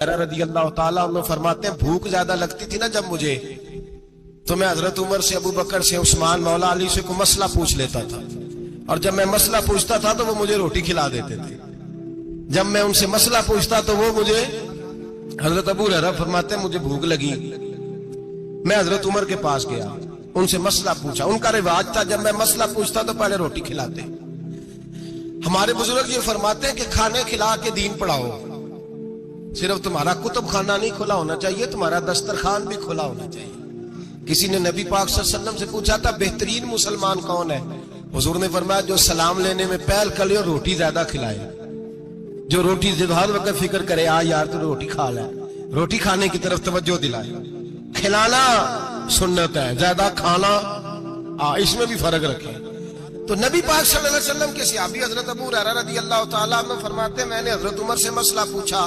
रضी अल्लाह ताला अन्हु फरमाते हैं भूख ज्यादा लगती थी ना जब मुझे, तो मैं हजरत उमर से, अबू बकर से, उस्मान, मौला अली से कोई मसला पूछ लेता था, और जब मैं मसला पूछता था तो वो मुझे रोटी खिला देते थे। जब मैं उनसे मसला पूछता तो वो मुझे, हजरत अबू हुरैरा फरमाते हैं मुझे भूख लगी, मैं हजरत उमर के पास गया, उनसे मसला पूछा। उनका रिवाज था जब मैं मसला पूछता तो पहले रोटी खिलाते। हमारे बुजुर्ग ये फरमाते हैं कि खाने खिला के दीन पढ़ाओ। सिर्फ तुम्हारा कुतुब खाना नहीं खुला होना चाहिए, तुम्हारा दस्तरखान भी खुला होना चाहिए। किसी ने नबी पाक सल्लल्लाहु अलैहि वसल्लम से पूछा था बेहतरीन मुसलमान कौन है? हुजूर ने फरमाया जो सलाम लेने में पहल करे और रोटी ज्यादा खिलाए, जो रोटी हर वक्त फिक्र करे आ यार तो रोटी खा ले, रोटी खाने की तरफ तवज्जो दिलाए। खिलाना सुन्नत है, ज्यादा खाना इसमें भी फर्क रखे। तो नबी पाक सल्लल्लाहु अलैहि वसल्लम के सहाबी हजरत अबू हुरैरा रज़ी अल्लाह ताला अन्हु फरमाते मैंने हजरत उमर से मसला पूछा,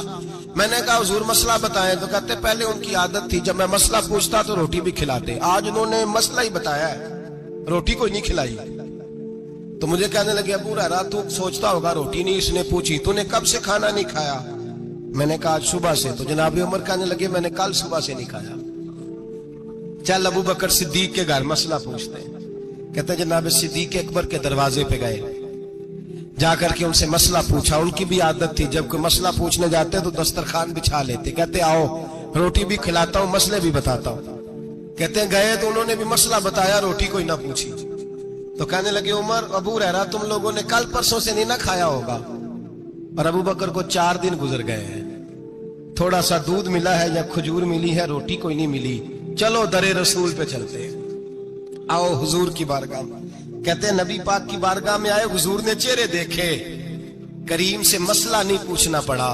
मैंने कहा हुजूर मसला बताएं, तो कहते पहले उनकी आदत थी जब मैं मसला पूछता तो रोटी भी खिलाते, आज उन्होंने मसला ही बताया है, रोटी कोई नहीं खिलाई। तो मुझे कहने लगे अबू हुरैरा तू सोचता होगा रोटी नहीं इसने पूछी, तूने कब से खाना नहीं खाया? मैंने कहा आज सुबह से। तो जनाब उमर कहने लगे मैंने कल सुबह से नहीं खाया। चल अबू बकर सिद्दीक के घर मसला पूछते हैं। कहते जनाब सिद्दीक अकबर के दरवाजे पे गए, जाकर के उनसे मसला पूछा। उनकी भी आदत थी जब कोई मसला पूछने जाते तो दस्तरखान बिछा लेते, कहते आओ रोटी भी खिलाता हूँ मसले भी बताता हूँ। कहते हैं गए तो उन्होंने भी मसला बताया, रोटी कोई ना पूछी। तो कहने लगे उमर अबू हुरैरा तुम लोगों ने कल परसों से नहीं ना खाया होगा। और अबू बकर को 4 दिन गुजर गए हैं, थोड़ा सा दूध मिला है या खजूर मिली है, रोटी कोई नहीं मिली। चलो दरे रसूल पे चलते हैं, आओ हुजूर की बारगाह। कहते हैं नबी पाक की बारगाह में आए, हुजूर ने चेहरे देखे, करीम से मसला नहीं पूछना पड़ा।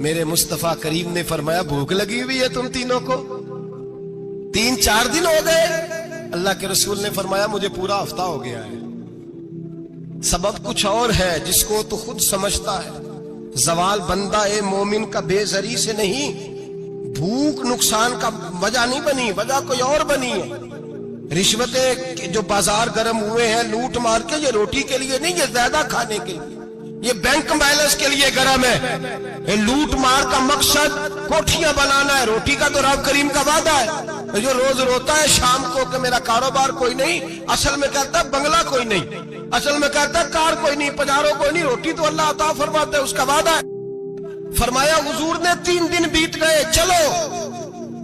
मेरे मुस्तफा करीम ने फरमाया भूख लगी हुई है तुम तीनों को, 3-4 दिन हो गए। अल्लाह के रसूल ने फरमाया मुझे पूरा हफ्ता हो गया है। सबब कुछ और है जिसको तो खुद समझता है। जवाल बंदा ए मोमिन का बेजरी से नहीं, भूख नुकसान का वजह नहीं बनी, वजह कोई और बनी है। रिश्वतें जो बाजार गर्म हुए हैं लूट मार के, ये रोटी के लिए नहीं, ये ज्यादा खाने के लिए, ये बैंक बैलेंस के लिए गर्म है। ये लूट मार का मकसद कोठियां बनाना है, रोटी का तो रब करीम का वादा है। जो रोज रोता है शाम को कि मेरा कारोबार कोई नहीं, असल में कहता है बंगला कोई नहीं, असल में कहता है कार कोई नहीं, पजारो कोई नहीं, रोटी तो अल्लाह अता फरमाता है, उसका वादा है। फरमाया हुजूर ने 3 दिन बीत गए, चलो।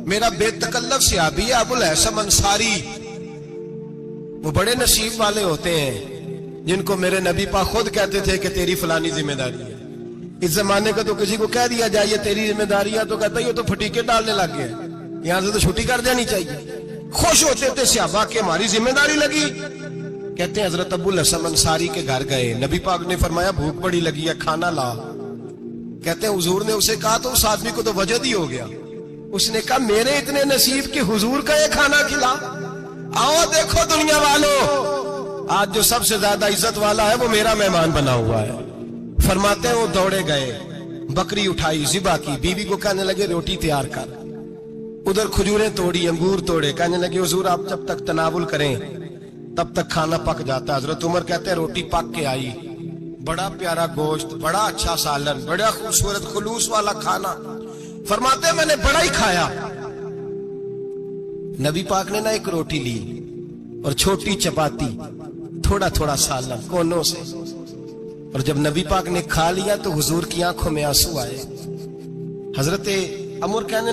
मेरा बेतकल्लफ सहाबी है अबुल हसन अंसारी, वो बड़े नसीब वाले होते हैं जिनको मेरे नबी पाक खुद कहते थे कि तेरी फलानी जिम्मेदारी है। इस जमाने का तो किसी को कह दिया जाए ये तेरी जिम्मेदारी है तो कहता है ये तो फटीके डालने लग गया, यहां से तो छुट्टी कर देनी चाहिए। खुश होते थे सहाबा के हमारी जिम्मेदारी लगी। कहते हैं हजरत अबुल हसन अंसारी के घर गए, नबी पाक ने फरमाया भूख बड़ी लगी है खाना ला। कहते हैं हुजूर ने उसे कहा तो उस आदमी को तो वजद ही हो गया। उसने कहा मेरे इतने नसीब कि हुजूर का ये खाना खिला। आओ देखो दुनिया वालों, आज जो सबसे ज्यादा इज्जत वाला है वो मेरा मेहमान बना हुआ है। फरमाते हैं वो दौड़े गए, बकरी उठाई, जिबा की, बीवी को कहने लगे रोटी तैयार कर। उधर खजूरें तोड़ी, अंगूर तोड़े, कहने लगे हुजूर आप जब तक तनावुल करें तब तक खाना पक जाता है। हजरत उमर कहते हैं रोटी पक के आई, बड़ा प्यारा गोश्त, बड़ा अच्छा सालन, बड़ा खूबसूरत खुलूस वाला खाना। फरमाते हैं मैंने बड़ा ही खाया। नबी पाक ने ना एक रोटी ली और छोटी चपाती, थोड़ा थोड़ा सालन कोनों से, और जब नबी पाक ने खा लिया तो हुजूर की आंखों में आंसू आए। हजरत उमर कहने